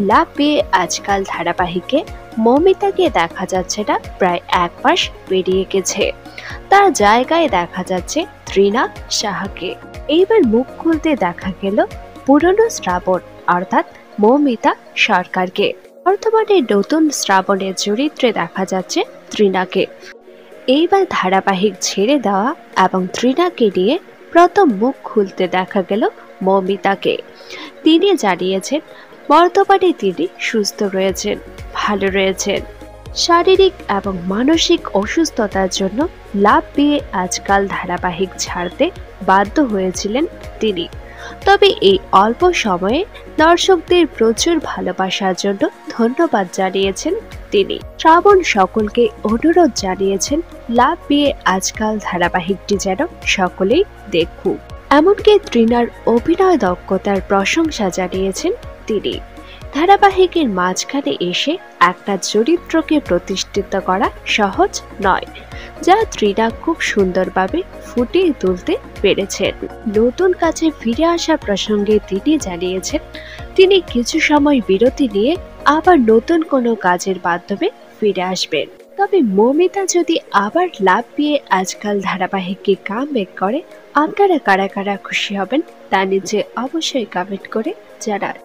লাভ পেয়ে আজকাল ধারাবাহিকে মৌমিতাকে দেখা যাচ্ছে না, প্রায় 1 মাস পেরিয়ে গেছে। তার জায়গায় দেখা যাচ্ছে তৃণা সাহাকে। এইবার মুখ খুলতে দেখা গেল পুরনো শ্রাবণ অর্থাৎ মৌমিতা সরকারকে। বর্তমানে নতুন শ্রাবণের চরিত্রে দেখা যাচ্ছে তৃণাকে। এইবার ধারাবাহিক ছেড়ে দেওয়া এবং তৃণাকে নিয়ে প্রথম মুখ খুলতে দেখা গেল মৌমিতাকে। তিনি জানিয়েছেন বর্তমানে তিনি সুস্থ রয়েছেন, ভালো রয়েছেন। শারীরিক এবং মানসিক অসুস্থতার জন্য লাভ পেয়ে আজকাল ধারাবাহিক ছাড়তে বাধ্য হয়েছিলেন তিনি। তবে এই অল্প সময়ে দর্শকদের প্রচুর ভালোবাসার জন্য ধন্যবাদ জানিয়েছেন তিনি। শ্রাবণ সকলকে অনুরোধ জানিয়েছেন লাভ পেয়ে আজকাল ধারাবাহিকটি যেন সকলেই দেখুক। এমনকি তৃণার অভিনয় দক্ষতার প্রশংসা জানিয়েছেন তিনি। ধারাবাহিকের মাঝখানে এসে একটা চরিত্রকে প্রতিষ্ঠিত করা সহজ নয়, যা তৃণা খুব সুন্দরভাবে ফুটিয়ে তুলতে পেরেছেন। নতুন কাজে ফিরে আসা প্রসঙ্গে তিনি জানিয়েছেন তিনি কিছু সময় বিরতি নিয়ে আবার নতুন কোনো কাজের মাধ্যমে ফিরে আসবেন। তবে মৌমিতা যদি আবার লাভ পেয়ে আজকাল ধারাবাহিককে কামব্যাক করে, আপনারা কারা কারা খুশি হবেন তা নিচে অবশ্যই কমেন্ট করে জানান।